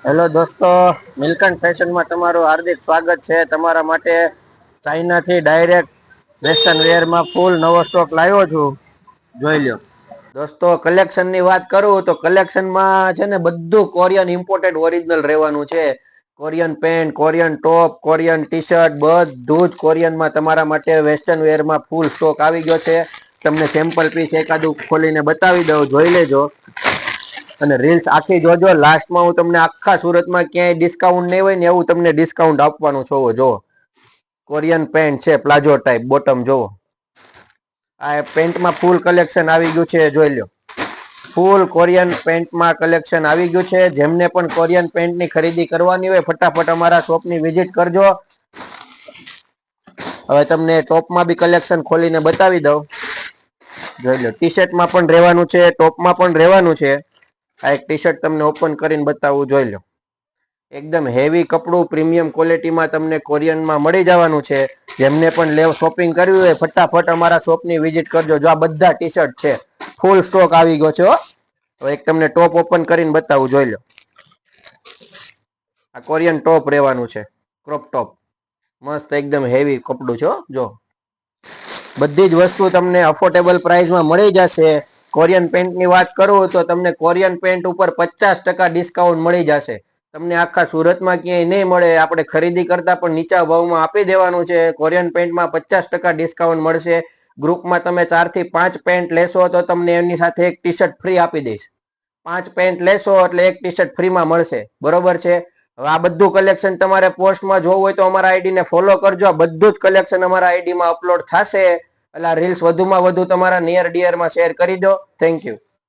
Hello દોસ્તો, મિલ્કન ફેશનમાં તમારું હાર્દિક સ્વાગત છે. તમારા માટે ચાઇનાથી ડાયરેક્ટ વેસ્ટર્ન વેરમાં ફૂલ નવો સ્ટોક લાવ્યો છું. જોઈ લ્યો દોસ્તો, કલેક્શન ની વાત કરું તો કલેક્શનમાં છે ને બધું કોરિયન ઇમ્પોર્ટેડ ઓરિજિનલ રહેવાનું છે. કોરિયન પેન્ટ, કોરિયન ટોપ, કોરિયન ટી શર્ટ બધું જ કોરિયનમાં તમારા માટે વેસ્ટર્ન વેરમાં ફૂલ સ્ટોક આવી ગયો છે. તમને સેમ્પલ પીસ એકાદું ખોલીને બતાવી દઉં, જોઈ લેજો અને રીલ્સ આખી જોજો. લાસ્ટમાં હું તમને આખા સુરતમાં ક્યાંય ડિસ્કાઉન્ટ નહીં હોય ને એવું તમને ડિસ્કાઉન્ટ આપવાનું છો. જો કોરિયન પેન્ટ છે, પ્લાઝો ટાઈપ, બોટમ જોવો. આ પેન્ટમાં ફૂલ કલેક્શન આવી ગયું છે, જોઈ લો. ફૂલ કોરિયન પેન્ટમાં કલેક્શન આવી ગયું છે. જેમને પણ કોરિયન પેન્ટની ખરીદી કરવાની હોય ફટાફટ અમારા શોપની વિઝિટ કરજો. હવે તમને ટોપમાં બી કલેક્શન ખોલીને બતાવી દઉં, જોઈ લો. ટી શર્ટમાં પણ રહેવાનું છે, ટોપમાં પણ રહેવાનું છે. આ એક ટી શર્ટ તમને ઓપન કરીને બતાવું, જોઈ લો. એકદમ હેવી કપડું પ્રીમિયમ ક્વોલિટીમાં તમને કોરિયનમાં મળી જવાનું છે. જેમને પણ શોપિંગ કરવી હોય ફટાફટ અમારા શોપની વિઝિટ કરજો. જો આ બધા ટી શર્ટ છે, ફૂલ સ્ટોક આવી ગયો છે. તો એક તમને ટોપ ઓપન કરીને બતાવું, જોઈ લો. આ કોરિયન ટોપ રહેવાનું છે, ક્રોપ ટોપ. મસ્ત એકદમ હેવી કપડું છે. જો બધી જ વસ્તુ તમને અફોર્ડેબલ પ્રાઇસમાં મળી જશે. કોરિયન પેન્ટની વાત કરું તો તમને કોરિયન પેન્ટ ઉપર 50% ડિસ્કાઉન્ટ મળી જશે. તમને આખા સુરતમાં ક્યાંય નહીં મળે. આપણે ખરીદી કરતા પણ નીચા ભાવમાં આપી દેવાનું છે. કોરિયન પેન્ટમાં 50% ડિસ્કાઉન્ટ મળશે. ગ્રુપમાં તમે 4 થી 5 પેન્ટ લેશો તો તમને એમની સાથે એક ટી શર્ટ ફ્રી આપી દઈશ. 5 પેન્ટ લેશો એટલે એક ટી શર્ટ ફ્રીમાં મળશે. બરોબર છે. હવે આ બધું કલેક્શન તમારે પોસ્ટમાં જોવું હોય તો અમારા આઈડીને ફોલો કરજો. આ બધું જ કલેક્શન અમારા આઈડીમાં અપલોડ થશે. એટલે રીલ્સ વધુમાં વધુ તમારા નિયર ડિયરમાં શેર કરી દો. Thank you.